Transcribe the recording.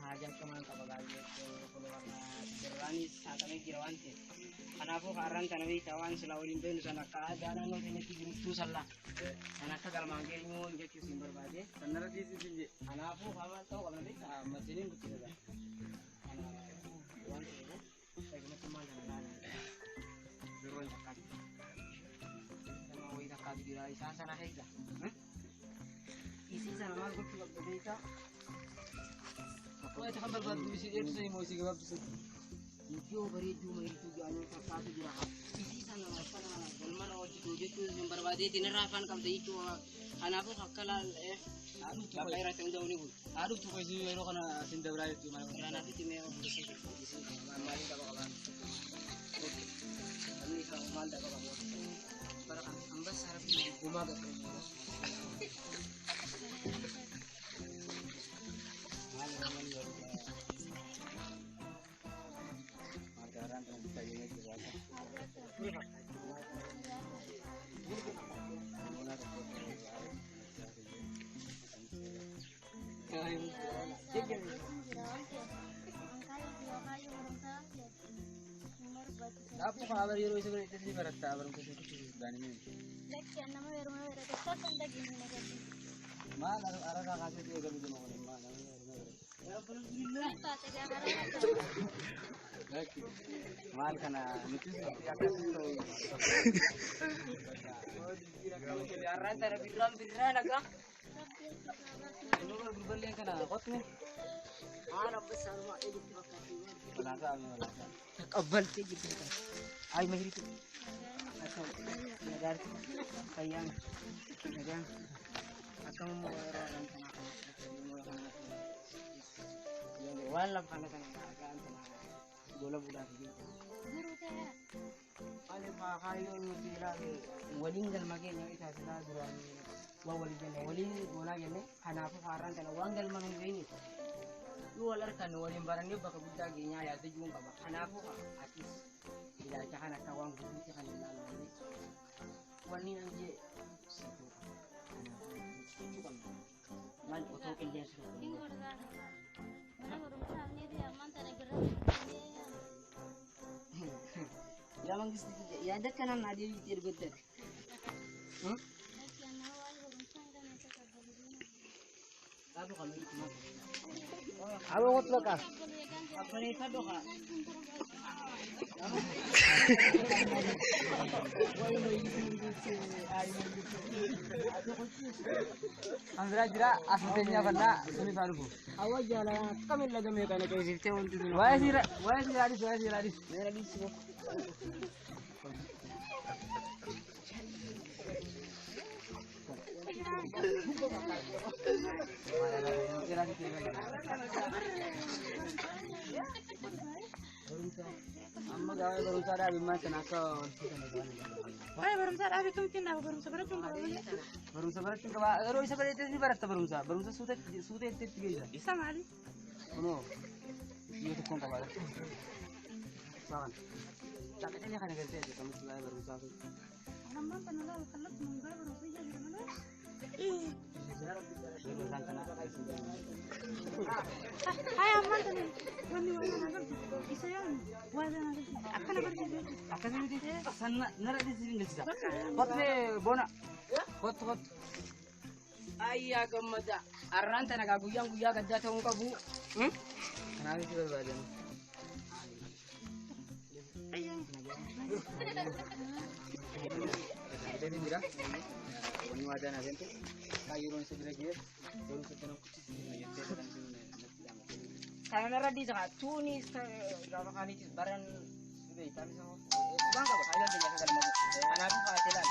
hajam cuman kapag keluar berani saat kami kirawante. Anafu karan tanawi tawan sila ulin doon sana kaadaan ano din itu salah. Anak ka galmangge nyo injek simbar bade. Kannara disi sinje. Anafu kawan tahu kalau nanti masinin betul dah. Anafu wan itu saya cuma cuma jalan. Beroi dekat. Sama woi dekat di rai sana hega. Isi sana mas gua beda itu. Wah itu kan berbuat di sini itu saya mau sih gak bisa. Yo bari itu mai itu anu satu jura. Isi sana galman o itu berbadi tinerapan kam itu anafu hakala anu tuh kaira tenda uni bu. Aduh tuh kasi ero kana sinda bra itu mana. Karena nanti timnya di sini mali ka kawan. Ani ka mal da ka kawan. Para kan ambas sarap ni gumaga ko. Margaran kan bisa ini juga. Apa kabar hero itu berarti di barat kabar untuk itu gani ini. Lekian nama rumah berada tak ada gini negara. Mana arah kasih dia kalau di mana mana. Ya alhamdulillah. Tak ada arah. Lagi. Mal kana nutis ya kan itu. Oh dikira-kira keliaran tara biran agak. Ini baru berbalik kana kot nih. Ana besar mah edit makati. Belaka belaka. Kabal sih gitu kan. Ay mahirip. Asal nagar sayang. Nagar. Akang mo orang yang wala kana kana agaan kana. Bola bola gitu. Guru teh. Ano pa kayo ni tira waling dal magi ni isa sila duran wa wali jene wali bola jene hanafu karan kana wangal manung ini. Luar kan walim barang dia baka buta ginya ya tu jung kaba hanafu ka atis ila cha kana tawang buti kan lalu ni wani anje situ situ kan man oto kel dia situ Ini guru dah. Mana guru mana ni dia mantan negara. ya mangis ya ada kanan ada witir gotek Lekian nama guru sana ni tak ada guru. Sado kami itu mah. Abo ngotlo ka. Apa ni sado ka? Andra jira asitenya kana suni faruku. Awak jalan kami lagi mereka nak kasi teh untuk tu. Waya sira di. Mereka di sini. Amma gawe baru sada bimma tanaka. Wah baru saya ada kemungkinan aku baru seberat cuma. Baru sabar tu ka ero isa bare te barat baru sa sute te tiga. Bisa mali. Ono. Iyo tu kon ka bara. Sawan. Tapi tanya kan gerte te kamu sulai baru sa. Nampak penala kalau mungkin baru saya jadi mana? Baru sa kana ai sini. Hai aman tadi. Wani naga bisa ya. Wada naga. Akan berjadi. Akan ni te sanna nara di sini ngisa. Kotle bona. Kot. Ayah gemada. Arran tanah guyang kerja tahun kabu. Kenapa sih berbadan? Ada ni mira. Wani wada na gente. Kayu ron sebira dia. Baru sekarang kucing ni ya te dan sini. Saya nara di sana cuni kalau kali itu barang itu tapi sama bangga kalian tidak akan mau. Anak aku kasihan.